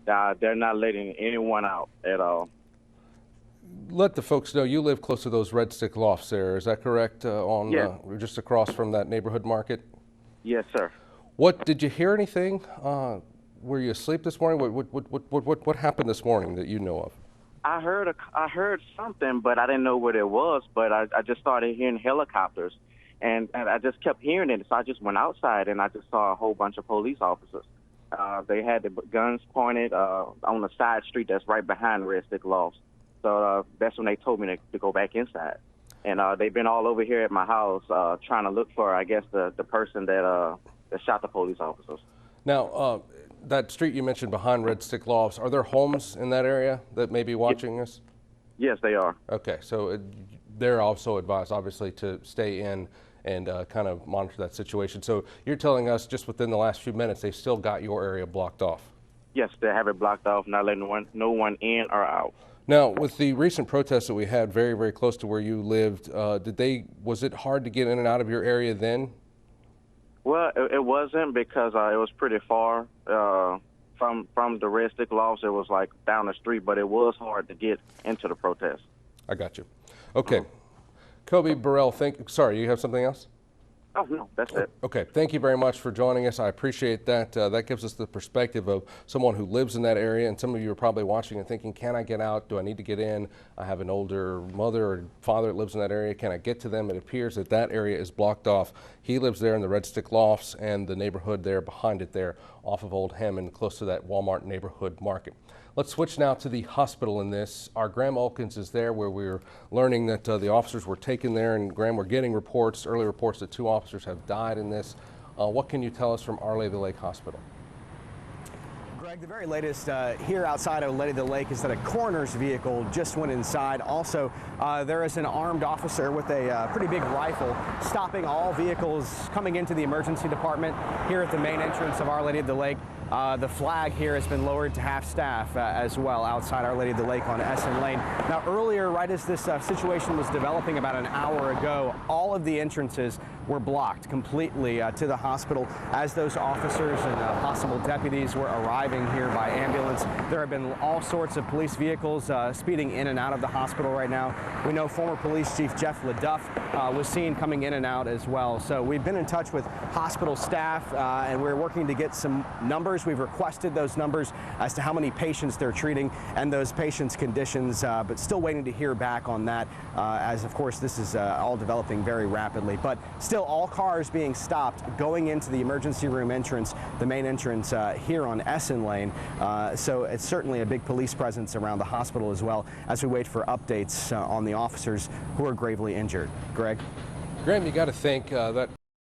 They're not letting anyone out at all. Let the folks know you live close to those Red Stick Lofts there. Is that correct? Yes, Just across from that neighborhood market? yes, sir. What did you hear anything? Were you asleep this morning? What happened this morning that you know of? I heard something, but I didn't know what it was. But I just started hearing helicopters, and I just kept hearing it. So I just went outside, and I just saw a whole bunch of police officers. They had the guns pointed on the side street that's right behind Red Stick Lofts. So that's when they told me to go back inside. And they've been all over here at my house trying to look for, I guess, the person that shot the police officers. Now, that street you mentioned behind Red Stick Lofts, are there homes in that area that may be watching this? Yes, they are. Okay, so they're also advised, obviously, to stay in and kind of monitor that situation. So you're telling us just within the last few minutes, they still got your area blocked off? Yes, they have it blocked off, not letting no one in or out. Now, with the recent protests that we had very, very close to where you lived, was it hard to get in and out of your area then? Well, it wasn't because it was pretty far from the Red Stick Lofts. It was like down the street, but it was hard to get into the protest. I got you. Okay. Kobe Burrell, sorry, you have something else? Oh, no, that's it. Okay, thank you very much for joining us. I appreciate that. That gives us the perspective of someone who lives in that area, and some of you are probably watching and thinking, can I get out? Do I need to get in? I have an older mother or father that lives in that area. Can I get to them? It appears that that area is blocked off. He lives there in the Red Stick Lofts and the neighborhood there behind it there off of Old Hammond, close to that Walmart neighborhood market. Let's switch now to the hospital in this. Our Graham Olkins is there where we're learning that the officers were taken there, and Graham, we're getting early reports that 2 officers have died in this. What can you tell us from Our Lady of the Lake Hospital? Greg, the very latest here outside of Lady of the Lake is that a coroner's vehicle just went inside. Also, there is an armed officer with a pretty big rifle stopping all vehicles coming into the emergency department here at the main entrance of Our Lady of the Lake. The flag here has been lowered to half staff as well outside Our Lady of the Lake on Essen Lane. Now, earlier, right as this situation was developing about an hour ago, all of the entrances were blocked completely to the hospital as those officers and possible deputies were arriving here by ambulance. There have been all sorts of police vehicles speeding in and out of the hospital right now. We know former police chief Jeff LaDuff was seen coming in and out as well. So we've been in touch with hospital staff and we're working to get some numbers. We've requested those numbers as to how many patients they're treating and those patients' conditions, but still waiting to hear back on that as, of course, this is all developing very rapidly. But still, all cars being stopped going into the emergency room entrance, the main entrance here on Essen Lane. So it's certainly a big police presence around the hospital as well as we wait for updates on the officers who are gravely injured. Greg? Graham, you got to think that